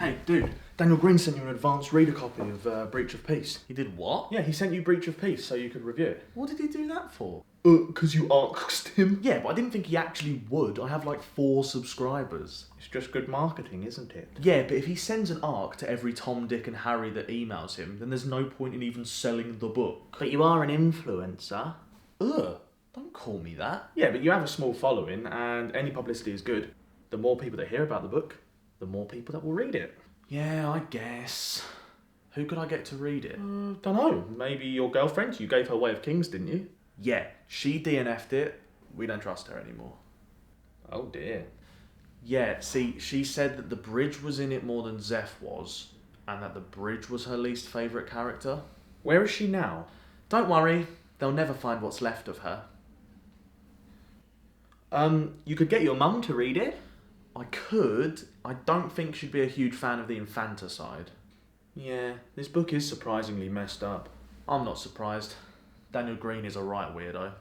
Hey, dude, Daniel Greene sent you an advanced reader copy of Breach of Peace. He did what? Yeah, he sent you Breach of Peace so you could review it. What did he do that for? 'Cause you asked him. Yeah, but I didn't think he actually would. I have like 4 subscribers. It's just good marketing, isn't it? Yeah, but if he sends an ARC to every Tom, Dick and Harry that emails him, then there's no point in even selling the book. But you are an influencer. Ugh, don't call me that. Yeah, but you have a small following and any publicity is good. The more people that hear about the book, the more people that will read it. Yeah, I guess. Who could I get to read it? Dunno, maybe your girlfriend? You gave her Way of Kings, didn't you? Yeah, she DNF'd it. We don't trust her anymore. Oh dear. Yeah, see, she said that the bridge was in it more than Zeph was, and that the bridge was her least favourite character. Where is she now? Don't worry, they'll never find what's left of her. You could get your mum to read it. I could. I don't think she'd be a huge fan of the infanticide. Yeah, this book is surprisingly messed up. I'm not surprised. Daniel Greene is a right weirdo.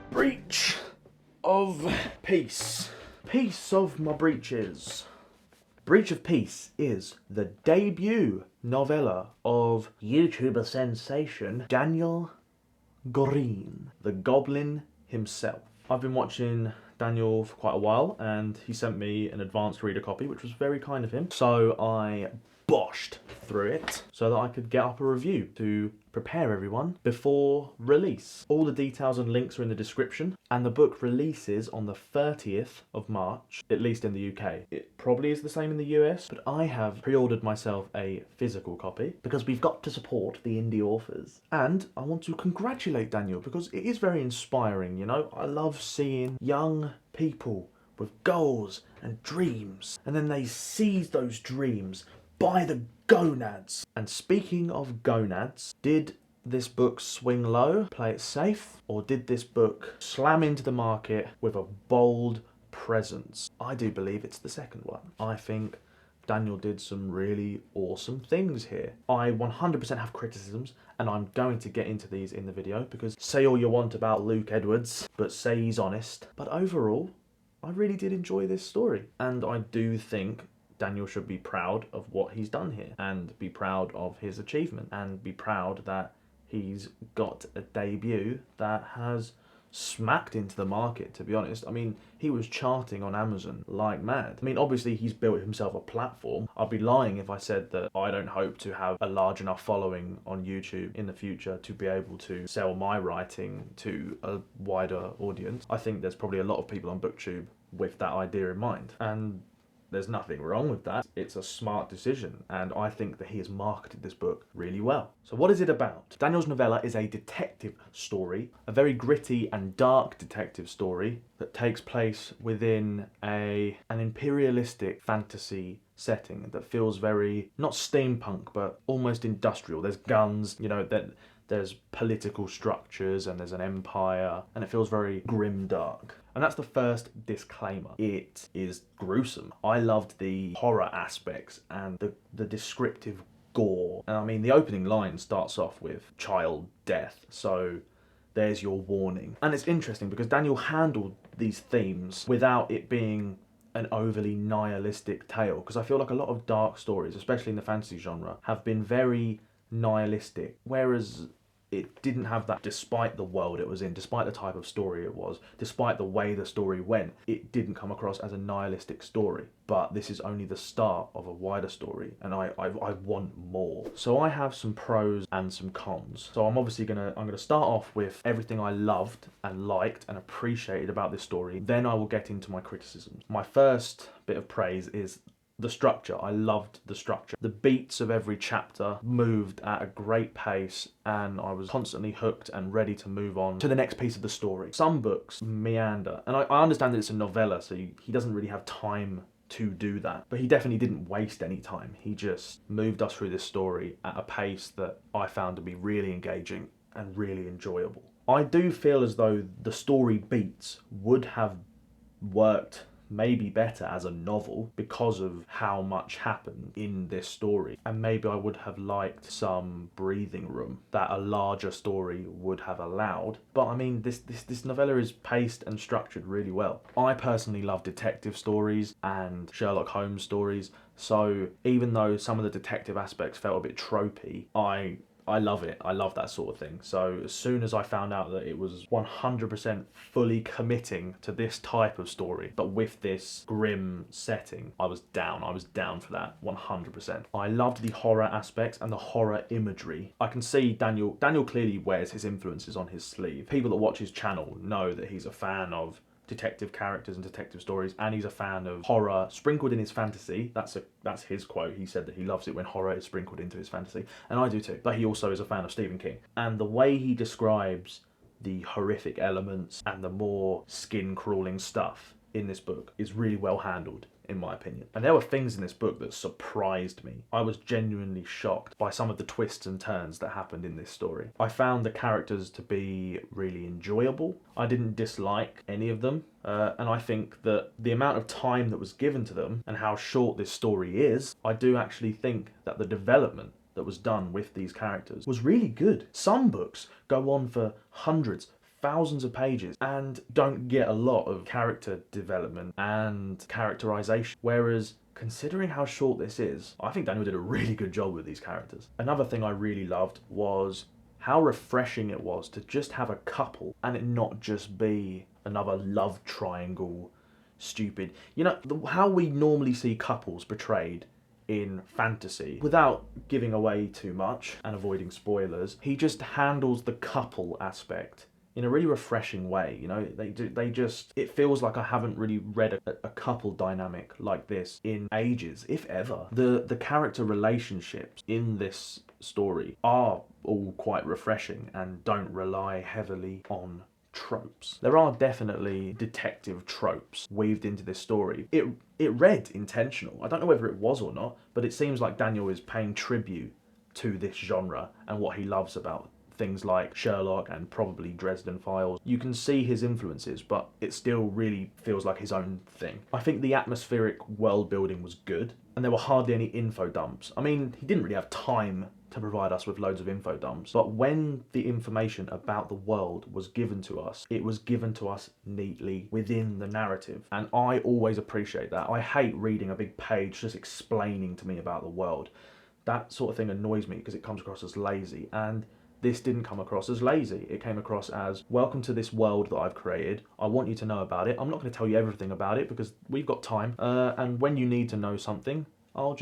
Breach of Peace. Peace of my breeches. Breach of Peace is the debut novella of YouTuber sensation Daniel Greene, the Goblin himself. I've been watching Daniel for quite a while and he sent me an advanced reader copy, which was very kind of him. So I boshed through it so that I could get up a review to prepare everyone before release. All the details and links are in the description, and the book releases on the 30th of March, at least in the UK. It probably is the same in the US, but I have pre-ordered myself a physical copy because we've got to support the indie authors. And I want to congratulate Daniel because it is very inspiring, you know? I love seeing young people with goals and dreams, and then they seize those dreams by the gonads. And speaking of gonads, did this book swing low, play it safe, or did this book slam into the market with a bold presence? I do believe it's the second one. I think Daniel did some really awesome things here. I 100% have criticisms, and I'm going to get into these in the video, because say all you want about Luke Edwards, but say he's honest. But overall, I really did enjoy this story, and I do think Daniel should be proud of what he's done here, and be proud of his achievement, and be proud that he's got a debut that has smacked into the market, to be honest. I mean, he was charting on Amazon like mad. I mean, obviously he's built himself a platform. I'd be lying if I said that I don't hope to have a large enough following on YouTube in the future to be able to sell my writing to a wider audience. I think there's probably a lot of people on BookTube with that idea in mind, and there's nothing wrong with that. It's a smart decision, and I think that he has marketed this book really well. So what is it about? Daniel's novella is a detective story, a very gritty and dark detective story that takes place within an imperialistic fantasy setting that feels very, not steampunk, but almost industrial. There's guns, you know, there's political structures, and there's an empire, and it feels very grimdark. And that's the first disclaimer. It is gruesome. I loved the horror aspects and the descriptive gore. And I mean, the opening line starts off with child death, so there's your warning. And it's interesting because Daniel handled these themes without it being an overly nihilistic tale, because I feel like a lot of dark stories, especially in the fantasy genre, have been very nihilistic, whereas it didn't have that. Despite the world it was in, despite the type of story it was, despite the way the story went, it didn't come across as a nihilistic story. But this is only the start of a wider story, and I want more. So I have some pros and some cons. So I'm obviously gonna start off with everything I loved and liked and appreciated about this story. Then I will get into my criticisms. My first bit of praise is the structure. I loved the structure. The beats of every chapter moved at a great pace, and I was constantly hooked and ready to move on to the next piece of the story. Some books meander, and I understand that it's a novella, so he doesn't really have time to do that, but he definitely didn't waste any time. He just moved us through this story at a pace that I found to be really engaging and really enjoyable. I do feel as though the story beats would have worked maybe better as a novel because of how much happened in this story. And maybe I would have liked some breathing room that a larger story would have allowed. But I mean, this novella is paced and structured really well. I personally love detective stories and Sherlock Holmes stories, so even though some of the detective aspects felt a bit tropey, I love it. I love that sort of thing. So as soon as I found out that it was 100% fully committing to this type of story, but with this grim setting, I was down. I was down for that 100%. I loved the horror aspects and the horror imagery. I can see Daniel clearly wears his influences on his sleeve. People that watch his channel know that he's a fan of detective characters and detective stories, and he's a fan of horror sprinkled in his fantasy. That's his quote. He said that he loves it when horror is sprinkled into his fantasy, and I do too. But he also is a fan of Stephen King, and the way he describes the horrific elements and the more skin crawling stuff in this book is really well handled, in my opinion. And there were things in this book that surprised me. I was genuinely shocked by some of the twists and turns that happened in this story. I found the characters to be really enjoyable. I didn't dislike any of them. And I think that the amount of time that was given to them and how short this story is, I do actually think that the development that was done with these characters was really good. Some books go on for hundreds, thousands of pages and don't get a lot of character development and characterization, whereas considering how short this is, I think Daniel did a really good job with these characters. Another thing I really loved was how refreshing it was to just have a couple and it not just be another love triangle, stupid, how we normally see couples portrayed in fantasy. Without giving away too much and avoiding spoilers, he just handles the couple aspect in a really refreshing way. It feels like I haven't really read a couple dynamic like this in ages, if ever. The character relationships in this story are all quite refreshing and don't rely heavily on tropes. There are definitely detective tropes weaved into this story. It read intentional. I don't know whether it was or not, but it seems like Daniel is paying tribute to this genre and what he loves about things like Sherlock and probably Dresden Files. You can see his influences, but it still really feels like his own thing. I think the atmospheric world building was good, and there were hardly any info dumps. I mean, he didn't really have time to provide us with loads of info dumps, but when the information about the world was given to us, it was given to us neatly within the narrative, and I always appreciate that. I hate reading a big page just explaining to me about the world. That sort of thing annoys me because it comes across as lazy, and this didn't come across as lazy. It came across as, welcome to this world that I've created. I want you to know about it. I'm not going to tell you everything about it because we've got time. And when you need to know something, I'll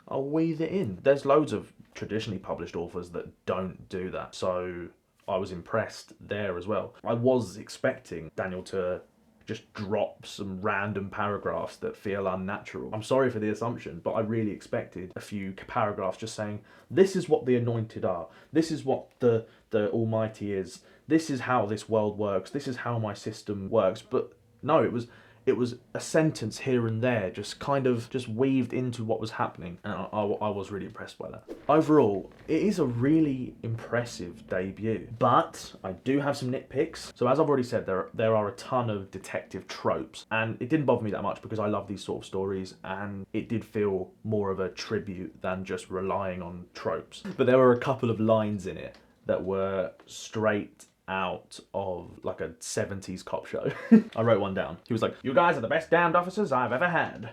weave it in. There's loads of traditionally published authors that don't do that. So I was impressed there as well. I was expecting Daniel to just drop some random paragraphs that feel unnatural. I'm sorry for the assumption, but I really expected a few paragraphs just saying, this is what the anointed are, this is what the almighty is, this is how this world works, this is how my system works. But no, it was a sentence here and there, just kind of just weaved into what was happening, and I was really impressed by that. Overall, it is a really impressive debut, but I do have some nitpicks. So as I've already said, there are a ton of detective tropes, and it didn't bother me that much because I love these sort of stories, and it did feel more of a tribute than just relying on tropes. But there were a couple of lines in it that were straight out of like a 70s cop show. I wrote one down. He was like, "You guys are the best damned officers I've ever had."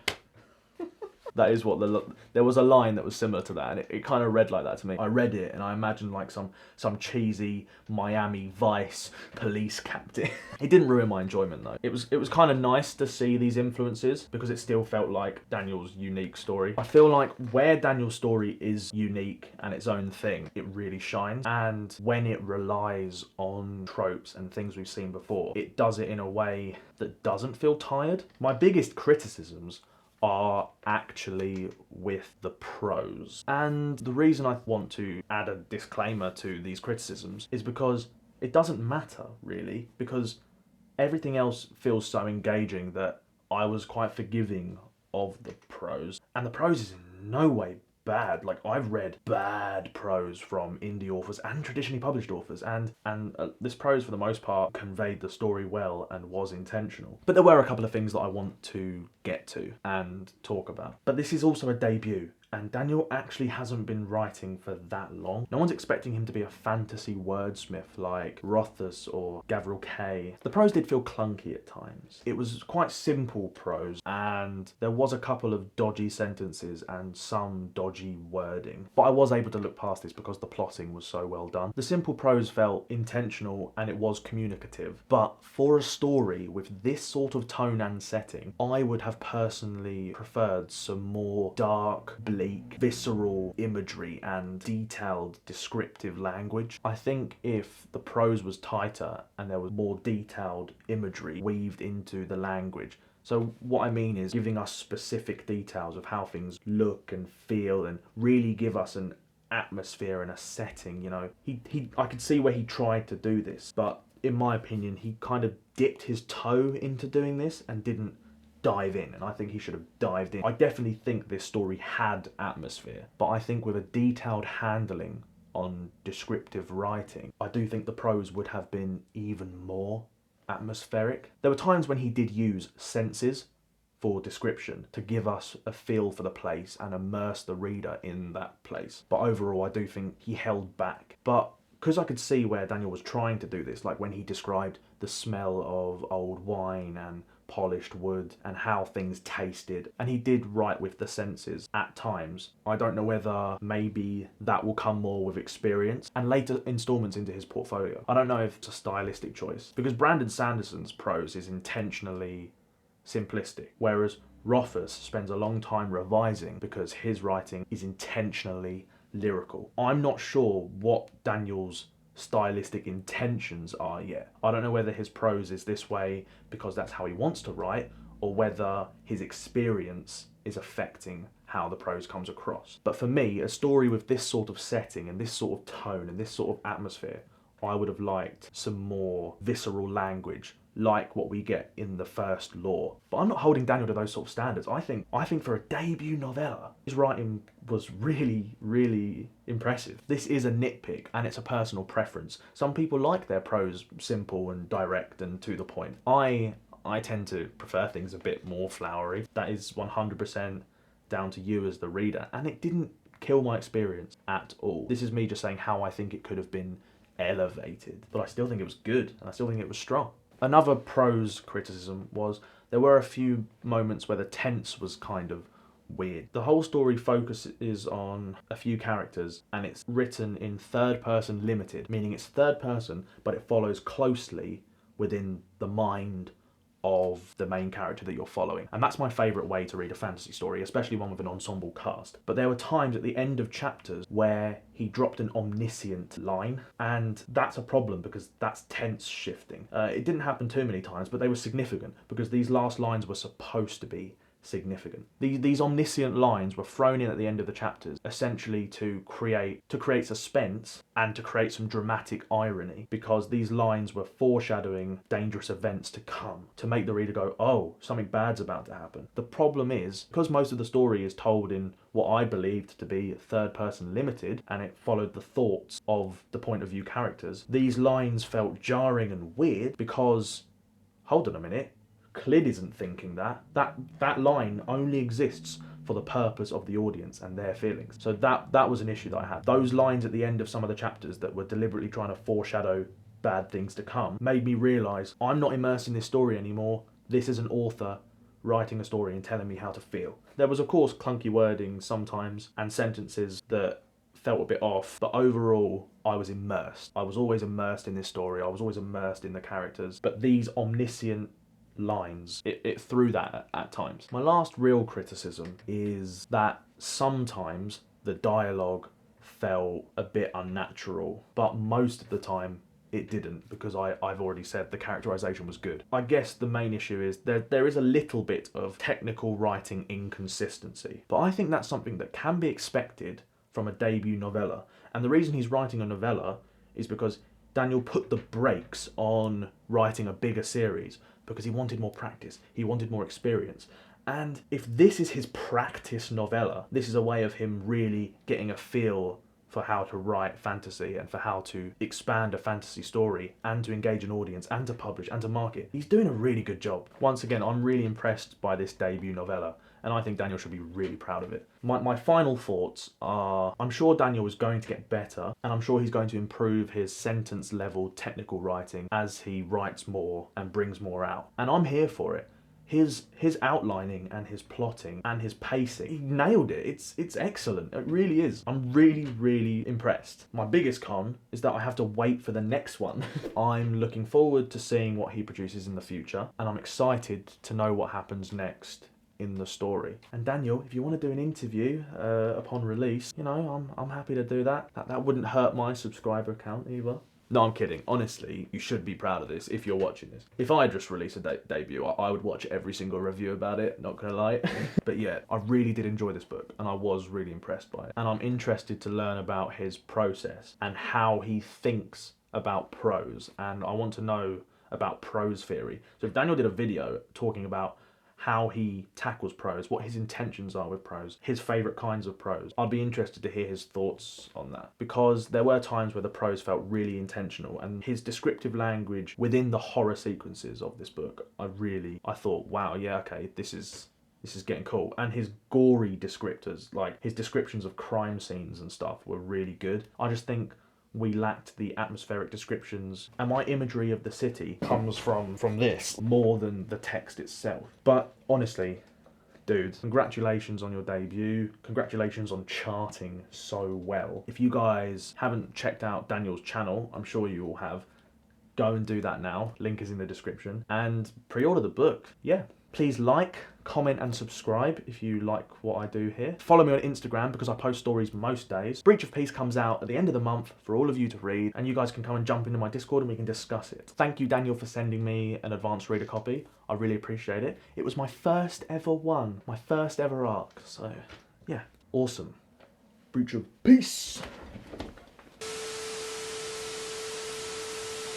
That is what there was a line that was similar to that, and it kind of read like that to me. I read it and I imagined like some cheesy Miami Vice police captain. It didn't ruin my enjoyment though. It was kind of nice to see these influences because it still felt like Daniel's unique story. I feel like where Daniel's story is unique and its own thing, it really shines. And when it relies on tropes and things we've seen before, it does it in a way that doesn't feel tired. My biggest criticisms are actually with the prose. And the reason I want to add a disclaimer to these criticisms is because it doesn't matter, really, because everything else feels so engaging that I was quite forgiving of the prose. And the prose is in no way bad. Like, I've read bad prose from indie authors and traditionally published authors, and this prose, for the most part, conveyed the story well and was intentional. But there were a couple of things that I want to get to and talk about. But this is also a debut, and Daniel actually hasn't been writing for that long. No one's expecting him to be a fantasy wordsmith like Rothfuss or Gavril Kay. The prose did feel clunky at times. It was quite simple prose, and there was a couple of dodgy sentences and some dodgy wording. But I was able to look past this because the plotting was so well done. The simple prose felt intentional and it was communicative. But for a story with this sort of tone and setting, I would have personally preferred some more dark, bleak, visceral imagery and detailed descriptive language. I think if the prose was tighter and there was more detailed imagery weaved into the language, so what I mean is giving us specific details of how things look and feel and really give us an atmosphere and a setting, you know. I could see where he tried to do this, but in my opinion, he kind of dipped his toe into doing this and didn't dive in, and I think he should have dived in. I definitely think this story had atmosphere, but I think with a detailed handling on descriptive writing, I do think the prose would have been even more atmospheric. There were times when he did use senses for description to give us a feel for the place and immerse the reader in that place. But overall, I do think he held back. But because I could see where Daniel was trying to do this, like when he described the smell of old wine and polished wood and how things tasted, and he did write with the senses at times. I don't know whether maybe that will come more with experience and later installments into his portfolio. I don't know if it's a stylistic choice, because Brandon Sanderson's prose is intentionally simplistic, whereas Rothfuss spends a long time revising because his writing is intentionally lyrical. I'm not sure what Daniel's stylistic intentions are yet. I don't know whether his prose is this way because that's how he wants to write, or whether his experience is affecting how the prose comes across. But for me, a story with this sort of setting and this sort of tone and this sort of atmosphere, I would have liked some more visceral language, like what we get in the first Law. But I'm not holding Daniel to those sort of standards. I think for a debut novella, his writing was really, really impressive. This is a nitpick and it's a personal preference. Some people like their prose simple and direct and to the point. I tend to prefer things a bit more flowery. That is 100% down to you as the reader, and it didn't kill my experience at all. This is me just saying how I think it could have been elevated, but I still think it was good and I still think it was strong. Another prose criticism was there were a few moments where the tense was kind of weird. The whole story focuses on a few characters and it's written in third person limited, meaning it's third person, but it follows closely within the mind of the main character that you're following. And that's my favourite way to read a fantasy story, especially one with an ensemble cast. But there were times at the end of chapters where he dropped an omniscient line, and that's a problem because that's tense shifting. It didn't happen too many times, but they were significant because these last lines were supposed to be significant. These omniscient lines were thrown in at the end of the chapters, essentially to create suspense and to create some dramatic irony, because these lines were foreshadowing dangerous events to come, to make the reader go, oh, something bad's about to happen. The problem is, because most of the story is told in what I believed to be third person limited, and it followed the thoughts of the point of view characters, these lines felt jarring and weird because, hold on a minute, Clid isn't thinking that. That line only exists for the purpose of the audience and their feelings. So that was an issue that I had. Those lines at the end of some of the chapters that were deliberately trying to foreshadow bad things to come made me realise I'm not immersed in this story anymore. This is an author writing a story and telling me how to feel. There was of course clunky wording sometimes and sentences that felt a bit off, but overall I was immersed. I was always immersed in this story. I was always immersed in the characters. But these omniscient lines, it threw that at times. My last real criticism is that sometimes the dialogue felt a bit unnatural, but most of the time it didn't, because I've already said the characterization was good. I guess the main issue is there is a little bit of technical writing inconsistency, but I think that's something that can be expected from a debut novella. And the reason he's writing a novella is because Daniel put the brakes on writing a bigger series because he wanted more practice, he wanted more experience. And if this is his practice novella, this is a way of him really getting a feel for how to write fantasy and for how to expand a fantasy story and to engage an audience and to publish and to market. He's doing a really good job. Once again, I'm really impressed by this debut novella, and I think Daniel should be really proud of it. My final thoughts are, I'm sure Daniel is going to get better, and I'm sure he's going to improve his sentence level technical writing as he writes more and brings more out. And I'm here for it. His outlining and his plotting and his pacing, he nailed it. It's excellent. It really is. I'm really impressed. My biggest con is that I have to wait for the next one. I'm looking forward to seeing what he produces in the future, and I'm excited to know what happens next in the story. And Daniel, if you want to do an interview upon release, you know, I'm happy to do that. That wouldn't hurt my subscriber count either. No, I'm kidding. Honestly, you should be proud of this if you're watching this. If I just released a debut, I would watch every single review about it, not gonna lie. But yeah, I really did enjoy this book, and I was really impressed by it. And I'm interested to learn about his process and how he thinks about prose, and I want to know about prose theory. So if Daniel did a video talking about how he tackles prose, what his intentions are with prose, his favourite kinds of prose, I'd be interested to hear his thoughts on that. Because there were times where the prose felt really intentional, and his descriptive language within the horror sequences of this book, I thought, wow, yeah, okay, this is getting cool. And his gory descriptors, like his descriptions of crime scenes and stuff, were really good. I just think we lacked the atmospheric descriptions, and my imagery of the city comes from this more than the text itself. But honestly, dude, congratulations on your debut. Congratulations on charting so well. If you guys haven't checked out Daniel's channel, I'm sure you all have, go and do that now. Link is in the description. And pre-order the book. Yeah. Please like, comment and subscribe if you like what I do here. Follow me on Instagram because I post stories most days. Breach of Peace comes out at the end of the month for all of you to read, and you guys can come and jump into my Discord and we can discuss it. Thank you, Daniel, for sending me an advanced reader copy. I really appreciate it. It was my first ever one, my first ever arc. So yeah, awesome. Breach of Peace.